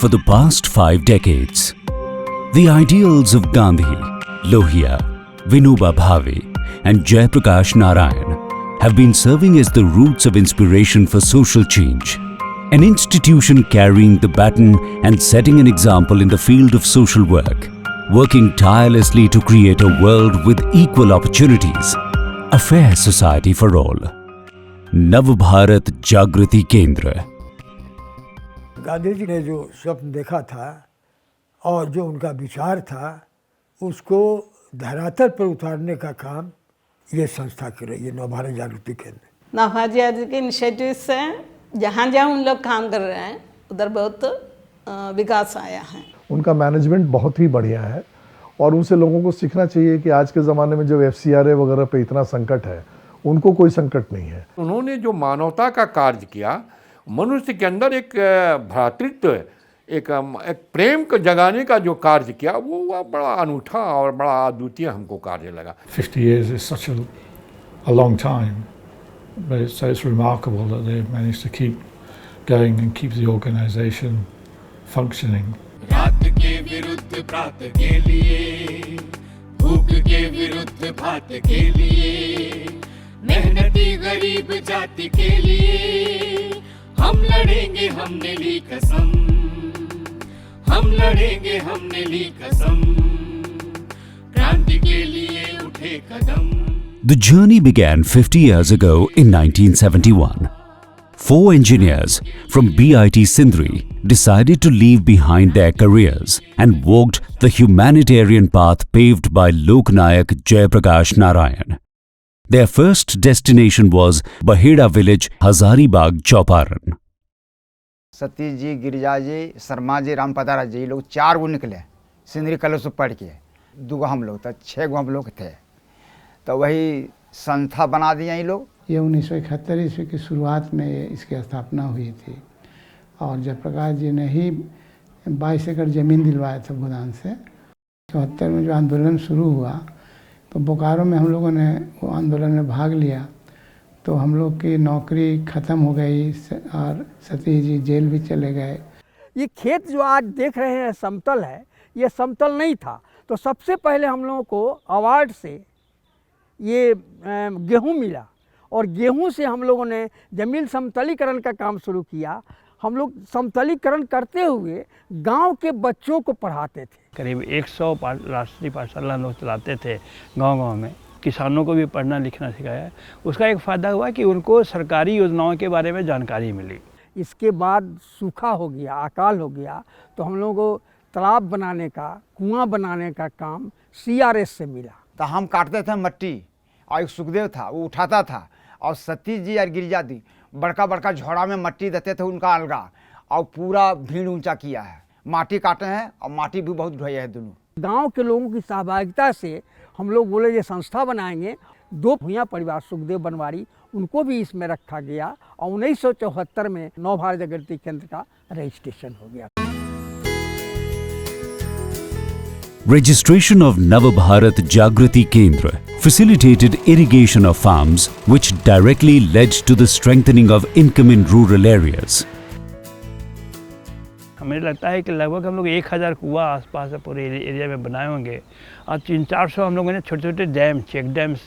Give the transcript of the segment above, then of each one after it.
For the past 5 decades, the ideals of Gandhi, Lohia, Vinoba Bhave and Jayaprakash Narayan have been serving as the roots of inspiration for social change. An institution carrying the baton and setting an example in the field of social work, working tirelessly to create a world with equal opportunities, a fair society for all. Nav Bharat Jagriti Kendra. Gandhi ji ने जो स्वप्न देखा था और जो उनका विचार था उसको धरातल पर उतारने का काम ये संस्था कर रही है, नवभारत जागृति केंद्र। नवभारत जागृति के इनिशिएटिव से जहाँ जहाँ उन लोग काम कर रहे हैं उधर बहुत विकास आया है। उनका मैनेजमेंट बहुत ही बढ़िया है और उनसे लोगों को सीखना चाहिए कि आज के ज़माने में जो FCRA वगैरह पे इतना संकट है, उनको कोई संकट नहीं है। उन्होंने जो मानवता का कार्य किया, मनुष्य के अंदर एक भ्रातृत्व, एक प्रेम को जगाने का जो कार्य किया, वो बड़ा अनूठा और बड़ा अद्वितीय हमको कार्य लगा। 50 years is such a long time, but it's remarkable that they've managed to keep going and keep the organization functioning. रात के विरुद्ध प्रात के लिए, भूख के विरुद्ध भात के लिए, मेहनती गरीब जाति के लिए हम लड़ेंगे, हमने ली कसम, हम लड़ेंगे, हमने ली कसम, क्रांति के लिए उठे कदम। The journey began 50 years ago in 1971. 4 engineers from BIT Sindri decided to leave behind their careers and walked the humanitarian path paved by Loknayak Jayaprakash Narayan. Their first destination was Bahira village, Hazaribagh, Chauparan. Satish ji, Girija जी, शर्मा जी, रामपतारा जी, लोग 4 गो निकले Sindri college से पढ़ के। 2 गो हम लोग थे, 6 गो हम लोग थे, तो वही संस्था बना दिया ये लोग। ये 1971 ईस्वी की शुरुआत में इसकी स्थापना हुई थी और जयप्रकाश जी ने ही 22 एकड़ ज़मीन दिलवाया था भूदान से। 74 में जो आंदोलन शुरू हुआ तो बोकारो में हम लोगों ने वो आंदोलन में भाग लिया, तो हम लोग की नौकरी ख़त्म हो गई और सतीश जी जेल भी चले गए। ये खेत जो आज देख रहे हैं समतल है, ये समतल नहीं था। तो सबसे पहले हम लोगों को अवार्ड से ये गेहूं मिला और गेहूं से हम लोगों ने ज़मीन समतलीकरण का काम शुरू किया। हम लोग समतलीकरण करते हुए गांव के बच्चों को पढ़ाते थे। करीब 100 राष्ट्रीय पाठशाला लोग चलाते थे गांव-गांव में। किसानों को भी पढ़ना लिखना सिखाया। उसका एक फ़ायदा हुआ कि उनको सरकारी योजनाओं के बारे में जानकारी मिली। इसके बाद सूखा हो गया, अकाल हो गया, तो हम लोगों को तालाब बनाने का, कुआं बनाने का काम CRS से मिला। तो हम काटते थे मट्टी और एक सुखदेव था वो उठाता था और सतीश जी और गिरिजा दी बड़का बड़का झोड़ा में मट्टी देते थे उनका अलगा और पूरा भीड़ ऊंचा किया है। माटी काटे हैं और माटी भी बहुत ढोया है दोनों। गांव के लोगों की सहभागिता से हम लोग बोले ये संस्था बनाएंगे। 2 भूया परिवार सुखदेव बनवारी उनको भी इसमें रखा गया और 1974 में नवभारत जागृति केंद्र का रजिस्ट्रेशन हो गया। Registration of Navabharat Jagriti Kendra facilitated irrigation of farms, which directly led to the strengthening of income in rural areas. हमें लगता है कि लगभग हम लोग 1000 कुआं आसपास पूरे एरिया में बनाए होंगे और 300-400 हम लोगों ने छोटे छोटे डैम, चेक डैम्स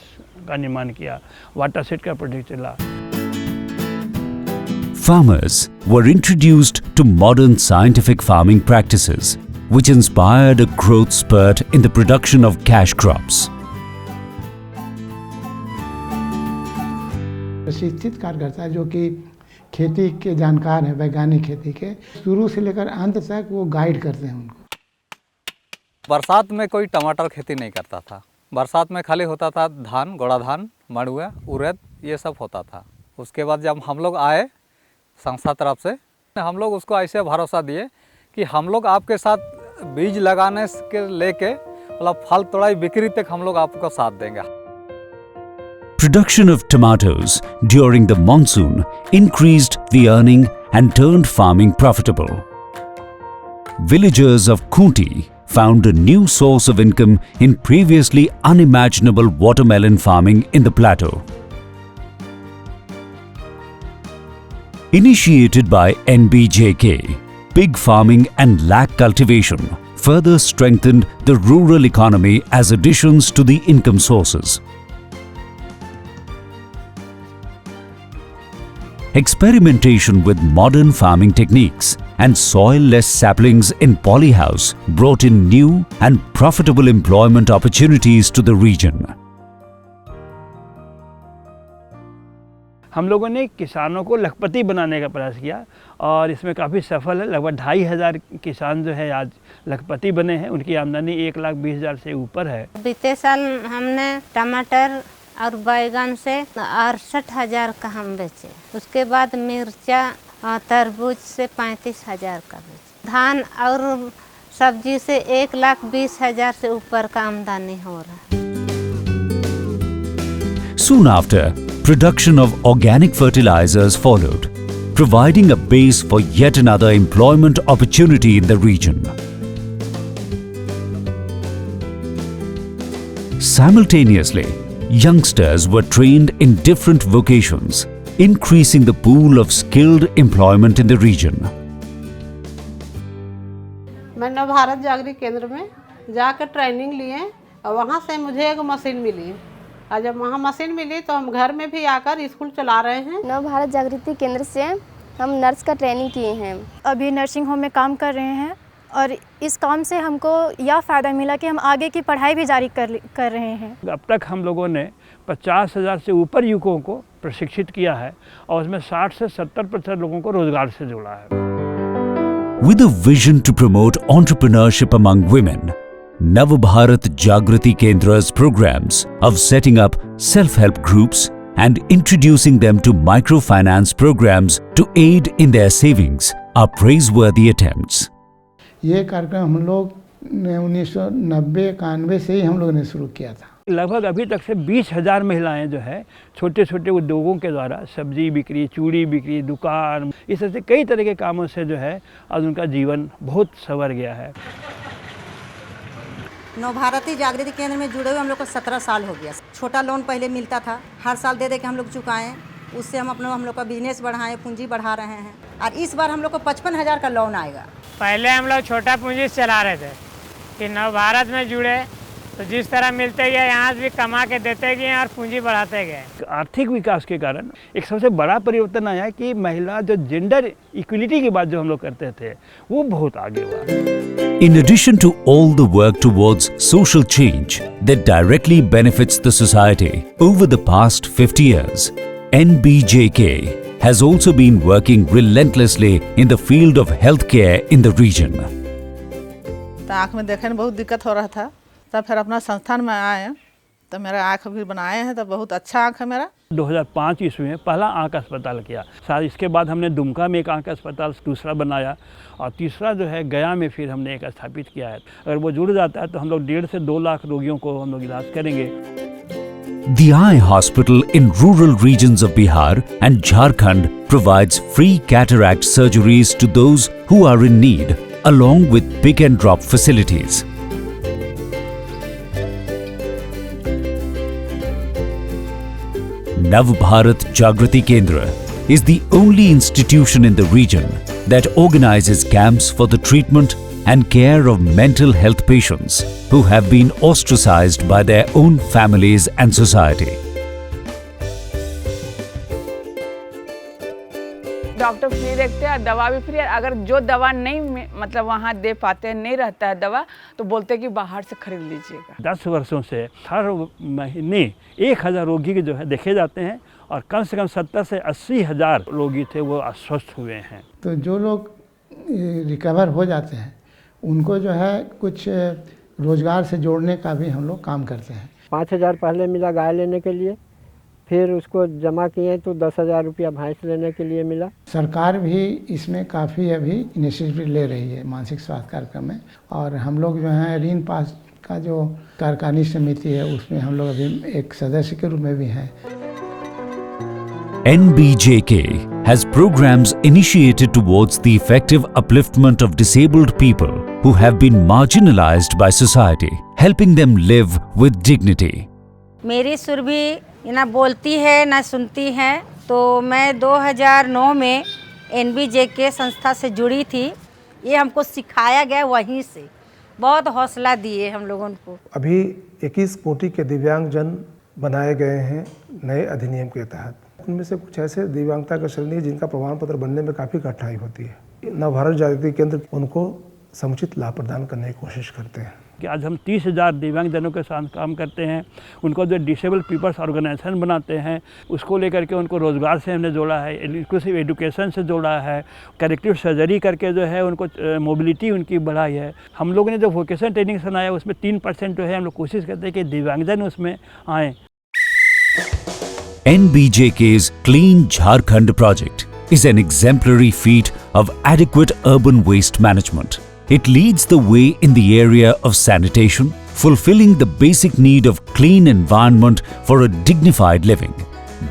का निर्माण किया। वाटर सेट का प्रोजेक्ट चला। Farmers were introduced to modern scientific farming practices, which inspired a growth spurt in the production of cash crops. प्रशिक्षित कार्यकर्ता जो कि खेती के जानकार हैं, वैज्ञानिक खेती के, शुरू से लेकर अंत तक वो गाइड करते हैं उनको। बरसात में कोई टमाटर खेती नहीं करता था। बरसात में खाली होता था धान, गोड़ा धान, मड़ुआ, उड़द, ये सब होता था। उसके बाद जब हम लोग आए संस्था तरफ से, हम लोग उसको ऐसे भरोसा दिए कि हम लोग आपके साथ बीज लगाने के लेके मतलब फल तोड़ाई बिक्री तक हम लोग आपको साथ देंगे। Production of tomatoes during the monsoon increased the earning and turned farming profitable. Villagers of Khunti found a new source of income in previously unimaginable watermelon farming in the plateau. Initiated by NBJK, pig farming and lakh cultivation further strengthened the rural economy as additions to the income sources. Experimentation with modern farming techniques and soil-less saplings in polyhouse brought in new and profitable employment opportunities to the region. हम लोगों ने किसानों को लखपति बनाने का प्रयास किया और इसमें काफ़ी सफल है। लगभग 2,500 किसान जो है आज लखपति बने हैं। उनकी आमदनी 1,20,000 से ऊपर है। बीते साल हमने टमाटर और बैगन से 68,000 का हम बेचे। उसके बाद मिर्चा और तरबूज से 35,000 का बेचे। धान और सब्जी से 1,20,000 से ऊपर का आमदनी हो रहा है। Soon after, production of organic fertilizers followed, providing a base for yet another employment opportunity in the region. Simultaneously, youngsters were trained in different vocations, increasing the pool of skilled employment in the region. मैंने भारत जागृति केंद्र में जाकर training लिए और वहाँ से मुझे एक मशीन मिली और जब वहाँ मशीन मिली तो हम घर में भी आकर स्कूल चला रहे हैं। नव भारत जागृति केंद्र से हम नर्स का ट्रेनिंग किए हैं। अभी नर्सिंग होम में काम कर रहे हैं और इस काम से हमको यह फ़ायदा मिला कि हम आगे की पढ़ाई भी जारी कर रहे हैं। अब तक हम लोगों ने 50,000 से ऊपर युवकों को प्रशिक्षित किया है और उसमें 60 से 70% लोगों को रोजगार से जोड़ा है। With a vision to promote entrepreneurship among women, Nav Bharat Jagriti Kendra's programs of setting up self-help groups and introducing them to microfinance programs to aid in their savings are praiseworthy attempts. ये कार्यक्रम हम लोग ने 1990-91 से ही हम लोगों ने शुरू किया था। लगभग अभी तक से 20,000 महिलाएं जो है छोटे छोटे उद्योगों के द्वारा सब्जी बिक्री, चूड़ी बिक्री, दुकान, इस तरह से कई तरह के कामों से जो है आज उनका जीवन बहुत संवर गया है। नव भारती जागृति केंद्र में जुड़े हुए हम लोग को 17 साल हो गया। छोटा लोन पहले मिलता था, हर साल दे के हम लोग चुकाएं, उससे हम लोग का बिजनेस बढ़ाएं, पूंजी बढ़ा रहे हैं और इस बार हम लोग को 55,000 का लोन आएगा। पहले हम लोग छोटा पूंजी चला रहे थे कि नव भारत में जुड़े तो जिस तरह मिलते गए यहाँ भी कमा के देते गए और पूंजी बढ़ाते गए। आर्थिक विकास के कारण एक सबसे बड़ा परिवर्तन आया कि महिला जो जेंडर इक्वलिटी की बात जो हम लोग करते थे वो बहुत आगे हुआ। In addition to all the work towards social change that directly benefits the society over the past 50 years, NBJK has also been working relentlessly in the field of healthcare in the region. आँख में देखने में बहुत दिक्कत हो रहा था, तब फिर अपना संस्थान में आए तो मेरा आँख भी बनाए हैं तो बहुत अच्छा आँख है मेरा। 2005 ईस्वी में पहला आँख अस्पताल किया, साथ इसके बाद हमने दुमका में एक आँख अस्पताल दूसरा बनाया और तीसरा जो है गया में फिर हमने एक स्थापित किया है। अगर वो जुड़ जाता है तो हम लोग 1.5 से 2 लाख रोगियों को हम लोग इलाज करेंगे। The Eye Hospital in rural regions of Bihar and Jharkhand provides free cataract surgeries to those who are in need, along with pick and drop facilities. Nav Bharat Jagriti Kendra is the only institution in the region that organizes camps for the treatment and care of mental health patients who have been ostracized by their own families and society. Doctor free रखते हैं, दवा भी free है। अगर जो दवा नहीं मतलब वहाँ दे पाते हैं, नहीं रहता है दवा, तो बोलते हैं कि बाहर से खरीद लीजिएगा। 10 वर्षों से हर महीने 1,000 रोगी जो है देखे जाते हैं और कम से कम 70 से 80,000 रोगी थे वो अस्वस्थ हुए हैं। तो जो लोग रिकवर हो जाते हैं उनको जो है कुछ रोजगार से जोड़ने का भी हम लोग काम करते हैं। 5,000 पहले मिला गाय लेने के लिए, फिर उसको जमा किए तो 10,000 रुपया भैंस लेने के लिए मिला। सरकार भी इसमें काफ़ी अभी इनिशिएटिव ले रही है मानसिक स्वास्थ्य कार्यक्रम में, और हम लोग जो है रीन पास का जो कार्यकारिणी समिति है उसमें हम लोग अभी एक सदस्य के रूप में भी हैं। NBJK has programs initiated towards the effective upliftment of disabled people who have been marginalized by society, helping them live with dignity. मेरी सुरभि ना बोलती है ना सुनती है, तो मैं 2009 में NBJK संस्था से जुड़ी थी ये हमको सिखाया गया वहीं से, बहुत हौसला दिए हम लोगों को। अभी 21 कोटि के दिव्यांगजन बनाए गए हैं नए अधिनियम के तहत। उनमें से कुछ ऐसे दिव्यांगता का श्रेणी है जिनका प्रमाण पत्र बनने में काफ़ी कठिनाई होती है। नवभारत जागृति केंद्र उनको समुचित लाभ प्रदान करने की कोशिश करते हैं कि आज हम 30,000 दिव्यांगजनों के साथ काम करते हैं। उनको जो डिसेबल पीपल्स ऑर्गेनाइजेशन बनाते हैं उसको लेकर के उनको रोज़गार से हमने जोड़ा है, इंक्लूसिव एजुकेशन से जोड़ा है, करेक्टिव सर्जरी करके जो है उनको मोबिलिटी उनकी बढ़ाई है। हम लोगों ने जो वोकेशन ट्रेनिंग सुनाया उसमें 3% जो है हम लोग कोशिश करते हैं कि दिव्यांगजन उसमें आएँ। NBJK's Clean Jharkhand project is an exemplary feat of adequate urban waste management. It leads the way in the area of sanitation, fulfilling the basic need of clean environment for a dignified living.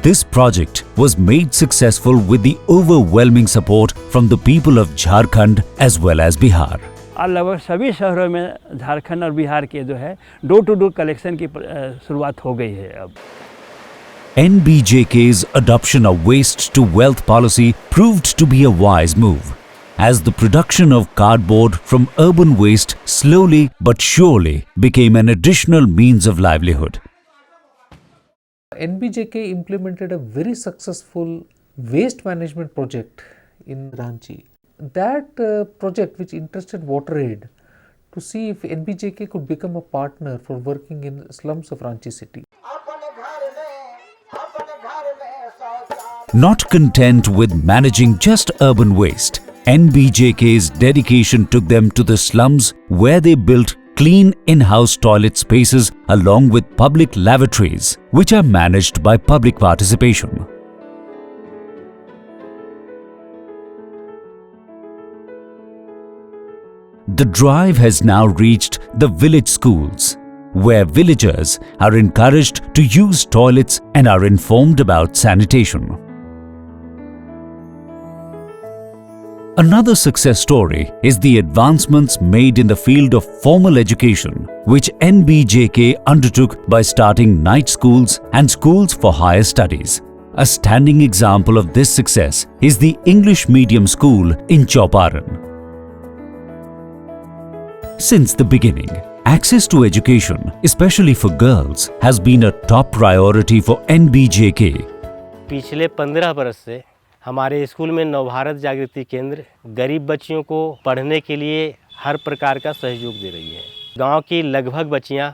This project was made successful with the overwhelming support from the people of Jharkhand as well as Bihar. और लगभग सभी शहरों में झारखंड और बिहार के जो है door to door collection की शुरुआत हो गई है अब। NBJK's adoption of waste to wealth policy proved to be a wise move, as the production of cardboard from urban waste slowly but surely became an additional means of livelihood. NBJK implemented a very successful waste management project in Ranchi. That project which interested WaterAid to see if NBJK could become a partner for working in slums of Ranchi city. Not content with managing just urban waste, NBJK's dedication took them to the slums where they built clean in-house toilet spaces along with public lavatories, which are managed by public participation. The drive has now reached the village schools, where villagers are encouraged to use toilets and are informed about sanitation. Another success story is the advancements made in the field of formal education, which NBJK undertook by starting night schools and schools for higher studies. A standing example of this success is the English medium school in Chauparan. Since the beginning, access to education, especially for girls, has been a top priority for NBJK. पिछले 15 बरस से हमारे school में नवभारत जागृति केंद्र गरीब बच्चियों को पढ़ने के लिए हर प्रकार का सहयोग दे रही है। गांव की लगभग बच्चियां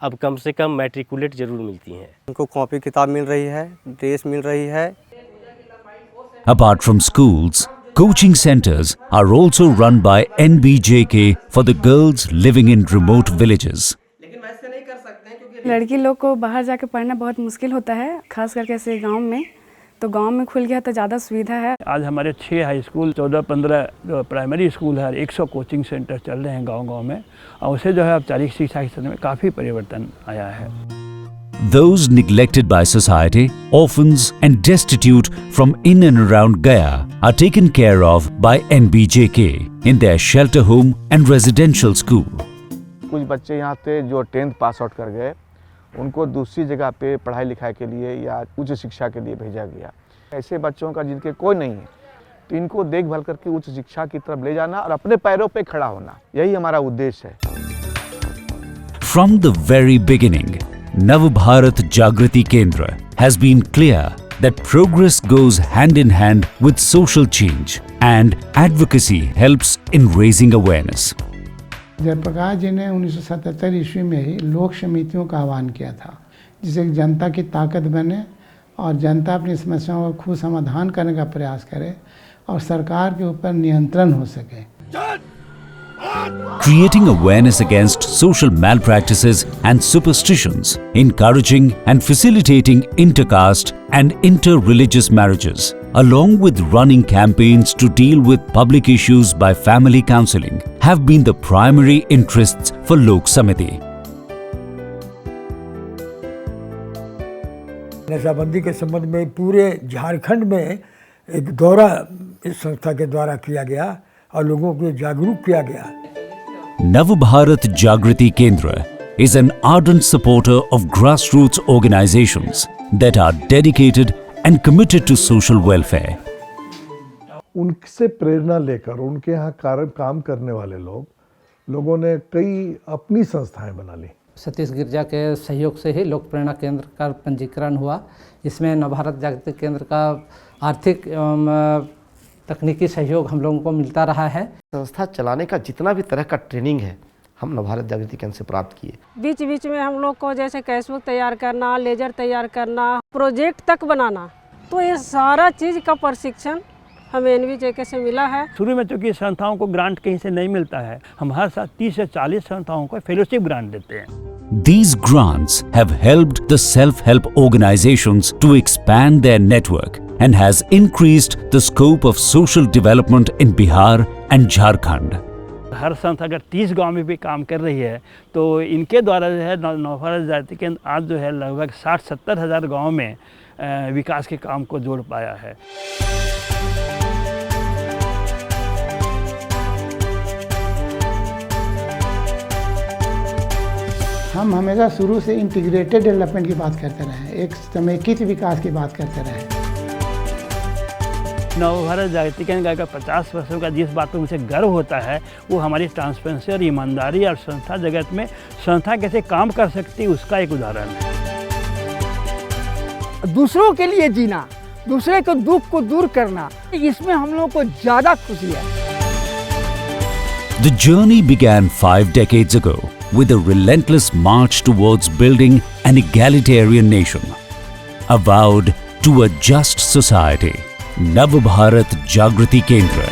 अब कम से कम मैट्रिकुलेट जरूर मिलती हैं। उनको कॉपी किताब मिल रही है, ड्रेस मिल रही है। Apart from schools, coaching centers are also run by NBJK for the girls living in remote villages. लड़की लोग को बाहर जाकर पढ़ना बहुत मुश्किल होता है, खास करके ऐसे गांव में। तो गांव में खुल गया तो ज़्यादा सुविधा है। आज हमारे 6 हाई स्कूल, 14-15 जो प्राइमरी स्कूल है, 100 कोचिंग सेंटर चल रहे हैं गांव-गांव में, और उसे जो है अब 40 शिक्षा के क्षेत्र में काफ़ी परिवर्तन आया है। Those neglected by society, orphans and destitute from in and around Gaya are taken care of by NBJK in their shelter home and residential school. कुछ बच्चे यहाँ से जो 10th पास आउट कर गए, उनको दूसरी जगह पे पढ़ाई लिखाई के लिए या उच्च शिक्षा के लिए भेजा गया। ऐसे बच्चों का जिनके कोई नहीं है, तो इनको देखभाल करके उच्च शिक्षा की तरफ ले जाना और अपने पैरों पे खड़ा होना, यही हमारा उद्देश्य है। From the very beginning, Navbharat Jagriti Kendra has been clear that progress goes hand in hand with social change and advocacy helps in raising awareness. Jayaprakash जी ने 1977 ईस्वी में ही लोक समितियों का आह्वान किया था, जिससे जनता की ताकत बने और जनता अपनी समस्याओं का खुद समाधान करने का प्रयास करे और सरकार के ऊपर नियंत्रण हो सके। Creating awareness against social malpractices and superstitions, encouraging and facilitating intercaste and inter-religious marriages, along with running campaigns to deal with public issues by family counseling, have been the primary interests for Lok Samiti. नशाबंदी के संबंध में पूरे झारखंड में एक दौरा इस संस्था के द्वारा किया गया और लोगों को जागरूक किया गया। Navbharat Jagriti Kendra is an ardent supporter of grassroots organizations that are dedicated and committed to social welfare. उनसे प्रेरणा लेकर उनके यहाँ काम करने वाले लोगों ने कई अपनी संस्थाएं बना ली। सतीश गिरजा के सहयोग से ही लोक प्रेरणा केंद्र का पंजीकरण हुआ। इसमें नवभारत जागृति केंद्र का आर्थिक एवं तकनीकी सहयोग हम लोगों को मिलता रहा है। संस्था चलाने का जितना भी तरह का ट्रेनिंग है हम नवभारत जागृति केंद्र से प्राप्त किए। बीच बीच में हम लोग को जैसे कैशबुक तैयार करना, लेजर तैयार करना, प्रोजेक्ट तक बनाना, तो ये सारा चीज़ का प्रशिक्षण हमें NBJK से मिला है। शुरू में चूँकि संस्थाओं को ग्रांट कहीं से नहीं मिलता है, हम हर साल 30 से 40 संस्थाओं को फेलोशिप ग्रांट देते हैं। These grants have helped the self-help organizations to expand their network and has increased the scope of social development in Bihar and Jharkhand. हर संस्था अगर 30 गांव में भी काम कर रही है तो इनके द्वारा जो है नवभारत जागृति केंद्र आज जो है लगभग 60-70 हज़ार गाँव में विकास के काम को जोड़ पाया है। हम हमेशा शुरू से इंटीग्रेटेड डेवलपमेंट की बात करते रहे, एक समेकित विकास की बात करते रहे। नवभारत जागृति केंद्र का 50 वर्षों का जिस बात पर मुझे गर्व होता है वो हमारी ट्रांसपेरेंसी और ईमानदारी और संस्था जगत में संस्था कैसे काम कर सकती है उसका एक उदाहरण है। दूसरों के लिए जीना, दूसरे के दुख को दूर करना, इसमें हम लोग को ज़्यादा खुशी है। The journey began 5 decades ago with a relentless march towards building an egalitarian nation, avowed to a just society. Navbharat Jagriti Kendra.